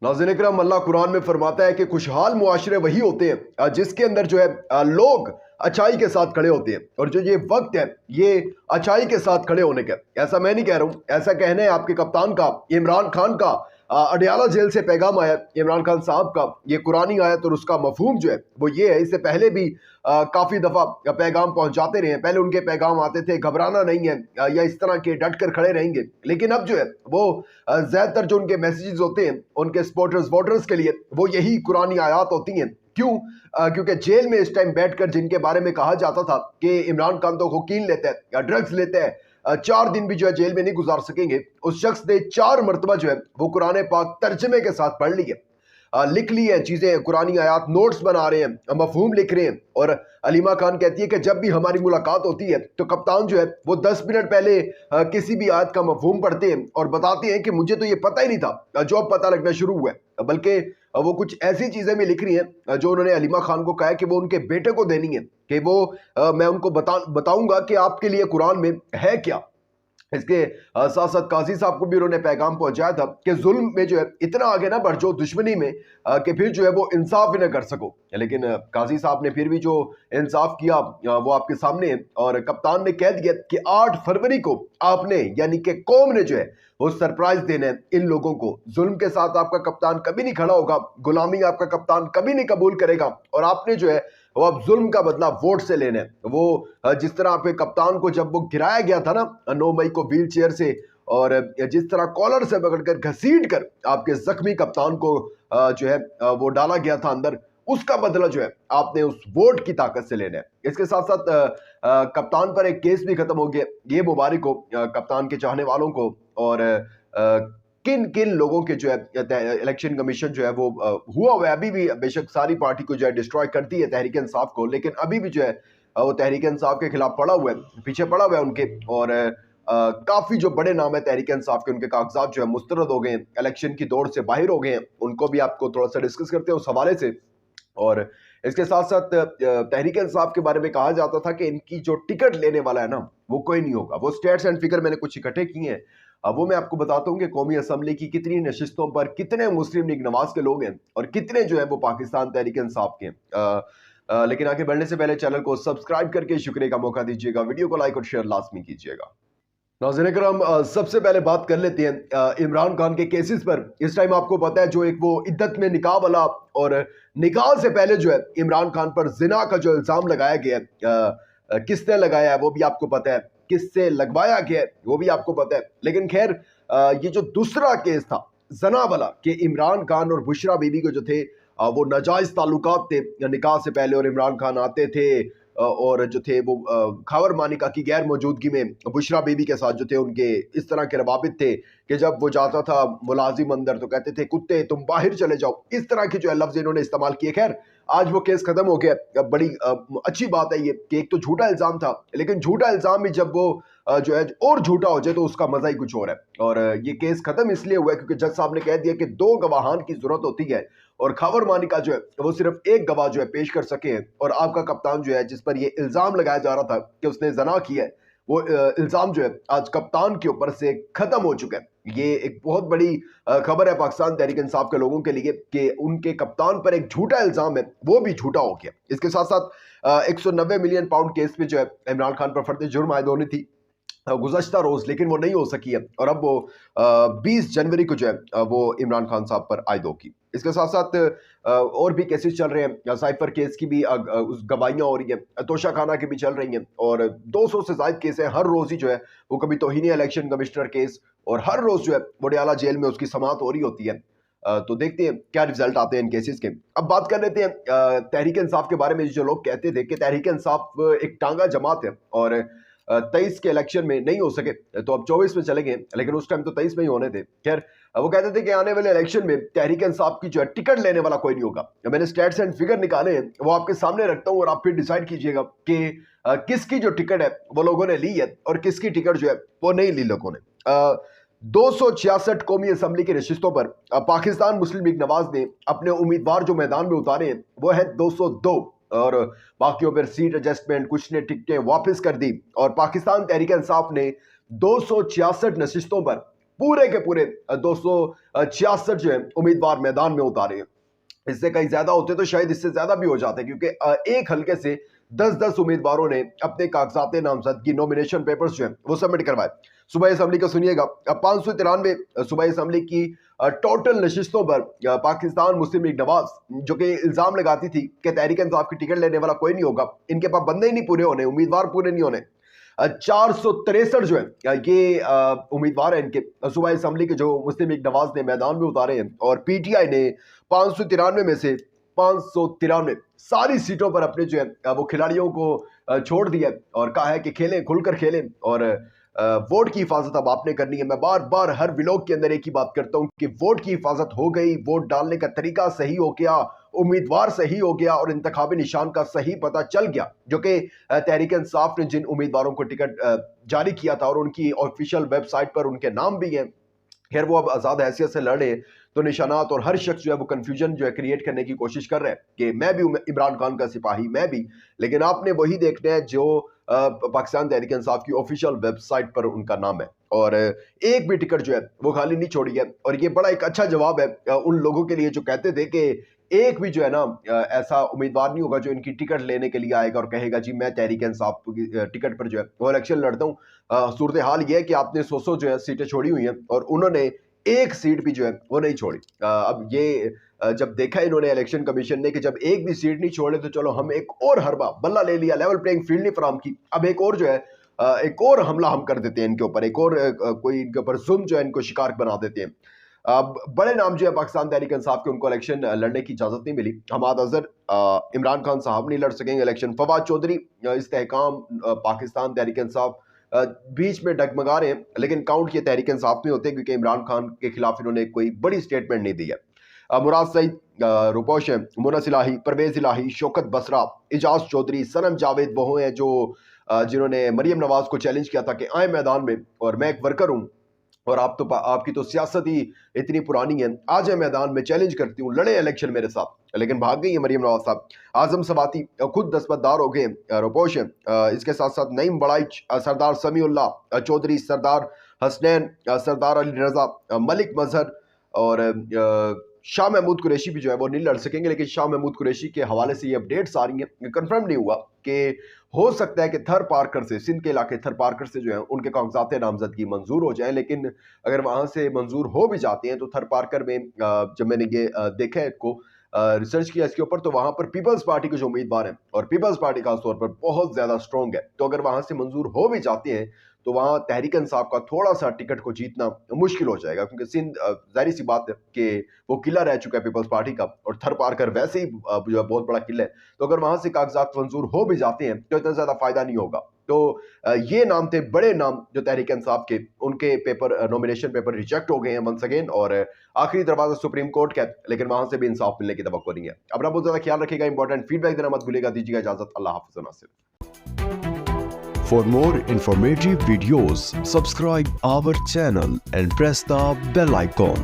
नाज़रीन इकराम, अल्लाह कुरान में फरमाता है कि खुशहाल मुआशरे वही होते हैं जिसके अंदर जो है लोग अच्छाई के साथ खड़े होते हैं। और जो ये वक्त है ये अच्छाई के साथ खड़े होने का। ऐसा मैं नहीं कह रहा हूँ, ऐसा कहना है आपके कप्तान का, इमरान खान का। अडयाला जेल से पैगाम आया इमरान खान साहब का, ये कुरानी आयत और उसका मफहूम जो है वो ये है। इससे पहले भी काफ़ी दफ़ा पैगाम पहुंचाते रहे हैं। पहले उनके पैगाम आते थे घबराना नहीं है या इस तरह के डट कर खड़े रहेंगे। लेकिन अब जो है वो ज़्यादातर जो उनके मैसेजेस होते हैं उनके सपोर्टर्स वोटर्स के लिए वो यही कुरानी आयात होती हैं। क्यों? क्योंकि जेल में इस टाइम बैठकर जिनके बारे में कहा जाता था कि इमरान खान तो कोकीन लेता है या ड्रग्स लेता है, 4 दिन भी जो है जेल में नहीं गुजार सकेंगे, उस शख्स ने 4 मरतबा जो है वो कुरान पाक तर्जमे के साथ पढ़ ली है, लिख ली है चीजें, कुरानी आयात नोट्स बना रहे हैं, मफहूम लिख रहे हैं। और अलीमा खान कहती है कि जब भी हमारी मुलाकात होती है तो कप्तान जो है वो 10 मिनट पहले किसी भी आयत का मफहूम पढ़ते हैं और बताते हैं कि मुझे तो ये पता ही नहीं था, जो अब पता लगना शुरू हुआ है। बल्कि वो कुछ ऐसी चीजें भी लिख रही हैं जो उन्होंने अलीमा खान को कहा है कि वो उनके बेटे को देनी है, कि वो मैं उनको बताऊंगा कि आपके लिए कुरान में है क्या। इसके साथ साथ काजी साहब को भी उन्होंने पैगाम पहुंचाया था कि जुल्म में जो है इतना आगे ना बढ़ जाओ दुश्मनी में कि फिर जो है वो इंसाफ ही ना कर सको। लेकिन काजी साहब ने फिर भी जो इंसाफ किया वो आपके सामने है। और कप्तान ने कह दिया कि 8 फरवरी को आपने यानी कि कौम ने जो है वो सरप्राइज देना है इन लोगों को। जुल्म के साथ आपका कप्तान कभी नहीं खड़ा होगा, गुलामी आपका कप्तान कभी नहीं कबूल करेगा। और आपने जो है वो अब जुल्म का बदला वोट से लेना है। वो जिस तरह आपके कप्तान को जब वो गिराया गया था ना 9 मई को व्हील चेयर से, और जिस तरह कॉलर से पकड़कर घसीट कर आपके जख्मी कप्तान को जो है वो डाला गया था अंदर, उसका बदला जो है आपने उस वोट की ताकत से लेना है। इसके साथ साथ कप्तान पर एक केस भी खत्म हो गया, ये मुबारक हो कप्तान के चाहने वालों को। और किन किन लोगों के जो है इलेक्शन कमीशन जो है वो हुआ हुआ है अभी भी, बेशक सारी पार्टी को जो है डिस्ट्रॉय करती है तहरीक इंसाफ को, लेकिन अभी भी जो है वो तहरीक इंसाफ के खिलाफ पड़ा हुआ है, पीछे पड़ा हुआ है उनके। और काफी जो बड़े नाम है तहरीक इंसाफ के, उनके कागजात जो है मुस्तरद हो गए हैं, इलेक्शन की दौड़ से बाहर हो गए हैं। उनको भी आपको थोड़ा सा डिस्कस करते हैं उस हवाले से। और इसके साथ साथ तहरीक इंसाफ के बारे में कहा जाता था कि इनकी जो टिकट लेने वाला है ना वो कोई नहीं होगा। वो स्टेट्स एंड फिगर मैंने कुछ इकट्ठे किए हैं, अब वो मैं आपको बताता हूँ कि कौमी असम्बली की कितनी नशिस्तों पर कितने मुस्लिम लीग नवाज के लोग हैं और कितने जो है वो पाकिस्तान तहरीक इंसाफ के हैं। लेकिन आगे बढ़ने से पहले चैनल को सब्सक्राइब करके शुक्रिया का मौका दीजिएगा, वीडियो को लाइक और शेयर लाजमी कीजिएगा। नाज़रीन करम, सबसे पहले बात कर लेते हैं इमरान खान के केसेस पर। इस टाइम आपको पता है जो एक वो इद्दत में निकाह वाला, और निकाह से पहले जो है इमरान खान पर जिना का जो इल्ज़ाम लगाया गया है, किसने लगाया है वो भी आपको पता है, किससे लगवाया गया है वो भी आपको पता है। लेकिन खैर ये जो दूसरा केस था जना वाला कि इमरान खान और बुशरा बीबी के जो थे वो नाजायज ताल्लुकात थे निकाह से पहले, और इमरान खान आते थे और जो थे वो खबर मानिका की गैर मौजूदगी में बुशरा बीबी के साथ जो थे उनके इस तरह के रवाबित थे कि जब वो जाता था मुलाजिम अंदर तो कहते थे कुत्ते तुम बाहर चले जाओ, इस तरह के जो है लफ्ज इन्होंने इस्तेमाल किए। खैर आज वो केस खत्म हो गया। अब बड़ी अच्छी बात है ये कि एक तो झूठा इल्जाम था, लेकिन झूठा इल्जाम भी जब वो जो है और झूठा हो जाए तो उसका मजा ही कुछ और है। और ये केस खत्म इसलिए हुआ है क्योंकि जज साहब ने कह दिया कि 2 गवाहान की जरूरत होती है और खबर मानिका जो है वो सिर्फ एक गवाह जो है पेश कर सके। और आपका कप्तान जो है जिस पर ये इल्जाम लगाया जा रहा था कि उसने जना किया है, वो इल्जाम जो है आज कप्तान के ऊपर से खत्म हो चुका है। ये एक बहुत बड़ी खबर है पाकिस्तान तहरीक इंसाफ के लोगों के लिए कि उनके कप्तान पर एक झूठा इल्जाम है वो भी झूठा हो गया। इसके साथ साथ 190 मिलियन पाउंड केस में जो है इमरान खान पर फर्द जुर्म आयद होनी थी गुज़श्ता रोज, लेकिन वो नहीं हो सकी है। और अब वो 20 जनवरी को जो है वो इमरान खान साहब पर आयद होगी। इसके साथ साथ और भी केसेस चल रहे हैं, साइफर केस की भी उस गवाहियाँ हो रही हैं, तोशा खाना की भी चल रही हैं, और 200 से ज्यादा केस हैं। हर रोज ही जो है वो कभी तौहीन इलेक्शन कमिश्नर केस, और हर रोज जो है वडियाला जेल में उसकी समाअत हो रही होती है। तो देखते हैं क्या रिजल्ट आते हैं इन केसेस के। अब बात कर लेते हैं तहरीक इंसाफ के बारे में। जो लोग कहते थे कि तहरीक इंसाफ एक टांगा जमात है और 23 के इलेक्शन में नहीं हो सके तो अब 24 में चले गए, लेकिन उस टाइम तो 23 में ही होने थे। खैर वो कहते थे कि आने वाले इलेक्शन में तहरीक इंसाफ की जो है टिकट लेने वाला कोई नहीं होगा। मैंने स्टैट्स एंड फिगर निकाले हैं, वो आपके सामने रखता हूँ और आप फिर डिसाइड कीजिएगा कि किसकी जो टिकट है वो लोगों ने ली है और किसकी टिकट जो है वो नहीं ली लोगों ने। 266 कौमी असम्बली की नशिस्तों पर पाकिस्तान मुस्लिम लीग नवाज ने अपने उम्मीदवार जो मैदान में उतारे हैं वो है 202, और बाकियों पर सीट एडजस्टमेंट, कुछ ने टिकटें वापस कर दी। और पाकिस्तान तहरीक इंसाफ ने 266 नशिस्तों पर पूरे के पूरे 266 जो है उम्मीदवार मैदान में उतारे हैं। इससे कहीं ज्यादा होते तो शायद इससे ज्यादा भी हो जाते, क्योंकि एक हलके से 10-10 उम्मीदवारों ने अपने कागजात नामजदगी नॉमिनेशन पेपर्स जो है वो सबमिट करवाए। सूबाई असम्बली का सुनिएगा, 593 सूबाई असम्बली की टोटल नशिस्तों पर पाकिस्तान मुस्लिम लीग नवाज जो कि इल्जाम लगाती थी कि तहरीक इंसाफ की टिकट लेने वाला कोई नहीं होगा, इनके पास बंदे ही नहीं पूरे होने, उम्मीदवार पूरे नहीं होने। 463 जो है ये उम्मीदवार है इनके सूबाई असम्बली के जो मुस्लिम लीग नवाज ने मैदान में उतारे हैं, और पीटीआई ने 593 में से 593 सारी सीटों पर अपने जो है वो खिलाड़ियों को छोड़ दिया और कहा है कि खेलें, खुलकर खेलें, और वोट की हिफाजत अब आपने करनी है। मैं बार बार हर व्लॉग के अंदर एक ही बात करता हूं कि वोट की हिफाजत हो गई, वोट डालने का तरीका सही हो गया, उम्मीदवार सही हो गया और इंतखाबी निशान का सही पता चल गया, जो कि तहरीक इंसाफ ने जिन उम्मीदवारों को टिकट जारी किया था और उनकी ऑफिशियल वेबसाइट पर उनके नाम भी हैं, खैर वो अब आज़ाद हैसियत से लड़े तो निशानात और हर शख्स जो है वो कंफ्यूजन जो है क्रिएट करने की कोशिश कर रहे हैं कि मैं भी इमरान खान का सिपाही, मैं भी, लेकिन आपने वही देखना है जो पाकिस्तान तहरीक इंसाफ की ऑफिशियल वेबसाइट पर उनका नाम है, और एक भी टिकट जो है वो खाली नहीं छोड़ी है। और ये बड़ा एक अच्छा जवाब है उन लोगों के लिए जो कहते थे कि एक भी जो है ना ऐसा उम्मीदवार नहीं होगा जो इनकी टिकट लेने के लिए आएगा और कहेगा जी मैं तहरीक इंसाफ की टिकट पर जो है वो इलेक्शन लड़ता हूँ। सूरत हाल ये है कि आपने 100 जो है सीटें छोड़ी हुई हैं और उन्होंने एक सीट भी जो है वो नहीं छोड़ी। अब ये जब देखा इन्होंने इलेक्शन कमीशन ने कि जब एक भी सीट नहीं छोड़े तो चलो हम एक और हरबा बल्ला ले लिया, लेवल प्लेइंग फील्ड नहीं फराम की, अब एक और जो है एक और हमला हम कर देते हैं इनके ऊपर, एक और कोई इनके ऊपर जुल्म जो है इनको शिकार बना देते हैं। अब बड़े नाम जो है पाकिस्तान तहरीक इंसाफ के, उनको इलेक्शन लड़ने की इजाजत नहीं मिली। हमाद अजहर, इमरान खान साहब नहीं लड़ सकेंगे इलेक्शन। फवाद चौधरी, इस्तेहकाम, पाकिस्तान तहरीक इंसाफ बीच में डगमगा रहे हैं, लेकिन काउंट ये तहरीक इंसाफ में होते हैं क्योंकि इमरान खान के खिलाफ इन्होंने कोई बड़ी स्टेटमेंट नहीं दी है। मुराद सईद, रुपोश, मुनस इलाही, परवेज इलाही, शौकत बसरा, इजाज चौधरी, सनम जावेद वो हैं जो जिन्होंने मरियम नवाज को चैलेंज किया था कि आए मैदान में और मैं एक वर्कर हूँ और आपकी तो सियासत ही इतनी पुरानी है, आ जाए मैदान में, चैलेंज करती हूँ, लड़े इलेक्शन मेरे साथ, लेकिन भाग गई है मरियम नवाज साहब। आजम सवाती खुद दस्तबरदार हो गए, रुपोश है, इसके साथ साथ नईम बड़ाइच, सरदार समीउल्लाह चौधरी, सरदार हसनैन, सरदार अली रजा, मलिक मजहर और शाह महमूद कुरैशी भी जो है वो नहीं लड़ सकेंगे। लेकिन शाह महमूद कुरैशी के हवाले से ये अपडेट्स आ रही हैं, कंफर्म नहीं हुआ कि हो सकता है कि थर पार्कर से, सिंध के इलाके थर पार्कर से जो है उनके कागजात नामजदगी मंजूर हो जाए, लेकिन अगर वहां से मंजूर हो भी जाते हैं तो थर पार्कर में जब मैंने ये देखा है इसको रिसर्च किया इसके ऊपर, तो वहां पर पीपल्स पार्टी के जो उम्मीदवार हैं और पीपल्स पार्टी खासतौर पर बहुत ज्यादा स्ट्रॉन्ग है, तो अगर वहां से मंजूर हो भी जाते हैं तो वहां तहरीक इंसाफ का थोड़ा सा टिकट को जीतना मुश्किल हो जाएगा, क्योंकि सिंध जाहिर सी बात है कि वो किला रह चुका है पीपल्स पार्टी का और थर पार्कर वैसे ही जो है बहुत बड़ा किला है, तो अगर वहां से कागजात मंजूर हो भी जाते हैं तो इतना ज्यादा फायदा नहीं होगा। तो ये नाम थे बड़े नाम जो तहरीक इंसाफ के, उनके पेपर नॉमिनेशन पेपर रिजेक्ट हो गए हैं वंस अगेन, और आखिरी दरवाजा सुप्रीम कोर्ट का है, लेकिन वहां से भी इंसाफ मिलने की तवक्को नहीं है। अपना बहुत ज्यादा ख्याल रखिएगा, इंपॉर्टेंट फीडबैक देना मत भूलिएगा, दीजिएगा इजाजत, अल्लाह हाफिज़ Nasir. For more informative videos, subscribe our channel and press the bell icon.